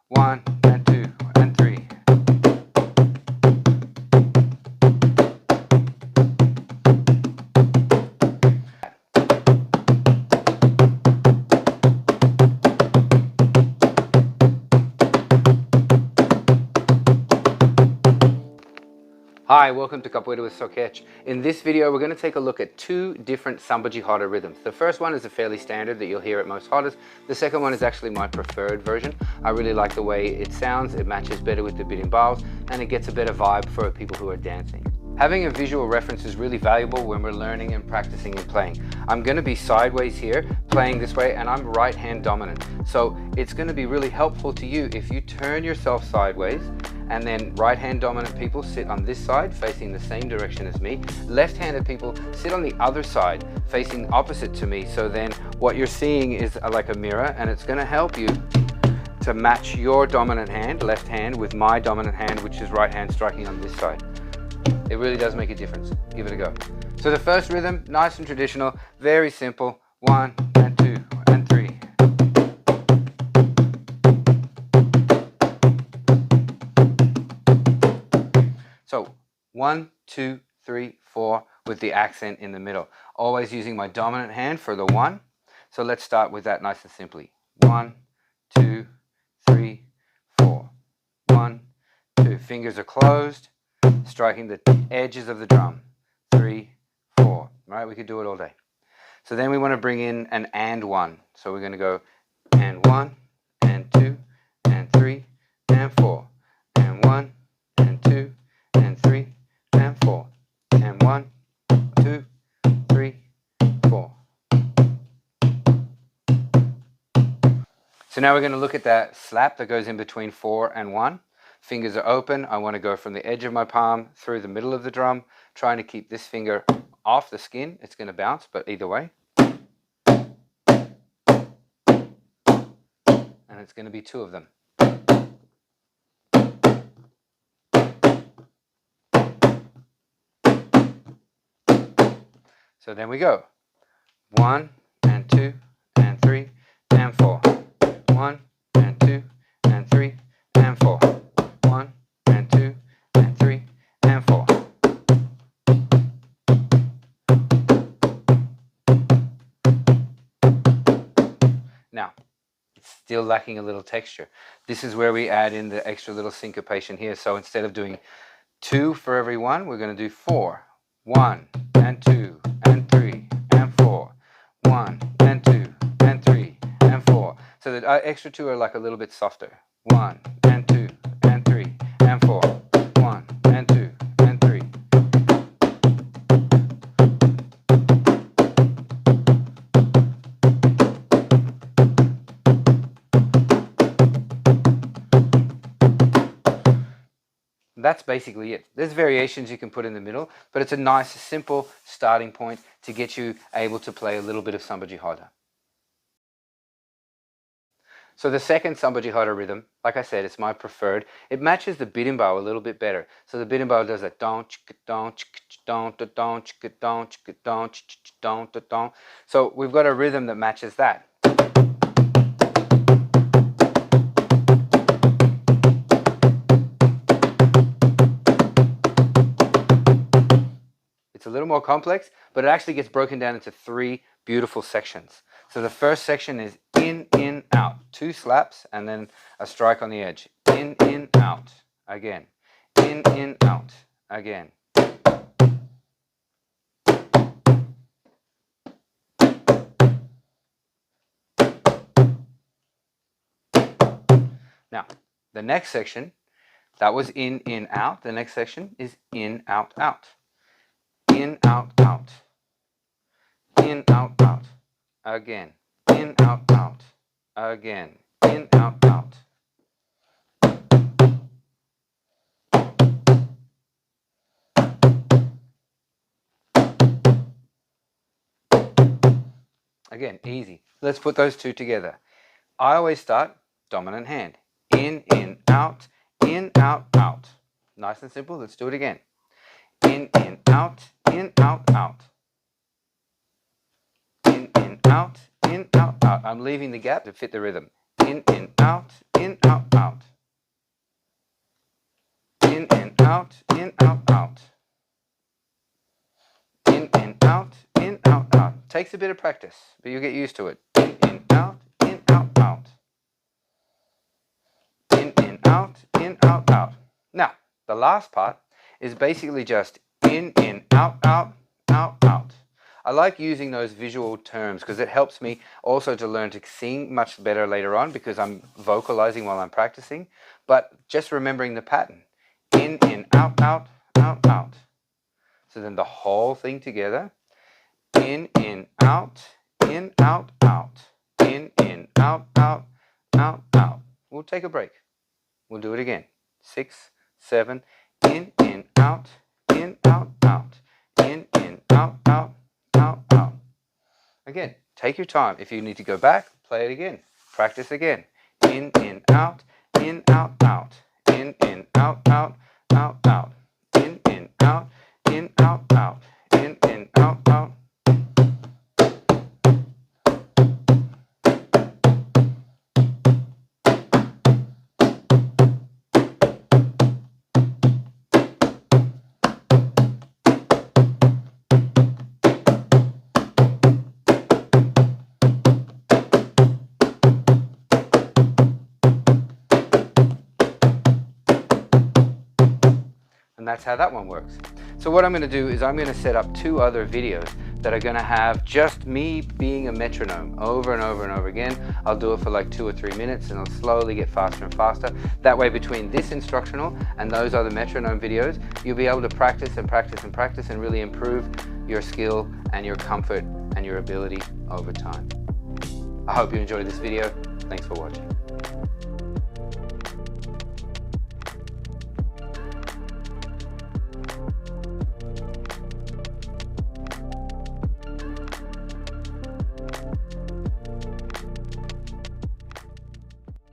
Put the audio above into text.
1 and 2 and 3. Hi, welcome to Capoeira with Soquete. In this video, we're going to take a look at two different Samba de Roda rhythms. The first one is a fairly standard that you'll hear at most rodas. The second one is actually my preferred version. I really like the way it sounds, it matches better with the berimbau, and it gets a better vibe for people who are dancing. Having a visual reference is really valuable when we're learning and practicing and playing. I'm going to be sideways here, playing this way, and I'm right hand dominant. So it's going to be really helpful to you if you turn yourself sideways, and then right hand dominant people sit on this side facing the same direction as me. Left handed people sit on the other side facing opposite to me. So then what you're seeing is like a mirror, and it's going to help you to match your dominant hand, left hand, with my dominant hand, which is right hand, striking on this side. It really does make a difference. Give it a go. So the first rhythm, nice and traditional, very simple. 1 and 2 and 3. So 1, 2, 3, 4 with the accent in the middle. Always using my dominant hand for the 1. So let's start with that nice and simply. 1, 2, 3, 4. 1, 2. Fingers are closed, striking the edges of the drum. 3, 4. Right? We could do it all day. So then we want to bring in an and 1. So we're going to go and 1, and 2, and 3, and 4. And 1, and 2, and 3, and 4. And 1, 2, 3, 4. So now we're going to look at that slap that goes in between 4 and 1. Fingers are open. I want to go from the edge of my palm through the middle of the drum, trying to keep this finger off the skin. It's going to bounce, but either way. And it's going to be 2 of them. So then we go. 1 and 2 and 3 and 4. 1 and 2 and 3 and 4. 1 and 2 and 3 and 4. Now, it's still lacking a little texture. This is where we add in the extra little syncopation here. So instead of doing 2 for every 1, we're going to do 4. 1 and 2 and 3 and 4. 1 and 2 and 3 and 4. So the extra 2 are like a little bit softer. 1 and 2 and 3 and 4. 1 and 2 and 3. That's basically it. There's variations you can put in the middle, but it's a nice, simple starting point to get you able to play a little bit of Samba de Roda. So the second Samba de Roda rhythm, like I said, it's my preferred. It matches the berimbau a little bit better. So the berimbau does that don chicka don chicka don don chicka don chicka don don don. So we've got a rhythm that matches that. It's a little more complex, but it actually gets broken down into 3 beautiful sections. So the first section is in, out. 2 slaps and then a strike on the edge. In, out. Again. In, out. Again. Now, the next section, that was in, out. The next section is in, out, out. In, out, out. In, out, out. Again. In, out, out. Again. In, out, out. Again, easy. Let's put those 2 together. I always start dominant hand. In, out, out. Nice and simple. Let's do it again. In, out, out. In, out, out. I'm leaving the gap to fit the rhythm. In, out, out. takes a bit of practice, but you'll get used to it. In, out, out. In, out, out. Now, the last part is basically just in, out, out. I like using those visual terms because it helps me also to learn to sing much better later on because I'm vocalizing while I'm practicing, but just remembering the pattern. In, out, out. So then the whole thing together. In, out, out. In, out, out. We'll take a break. We'll do it again. 6, 7, in, out, out. In, out, out. Again, take your time. If you need to go back, play it again. Practice again. In, out, out. In, out, out. In, out, out. In, out, out. In, out, out. And that's how that one works. So what I'm going to do is I'm going to set up 2 other videos that are going to have just me being a metronome over and over and over again. I'll do it for like 2 or 3 minutes and I'll slowly get faster and faster. That way between this instructional and those other metronome videos, you'll be able to practice and practice and practice and really improve your skill and your comfort and your ability over time. I hope you enjoyed this video. Thanks for watching.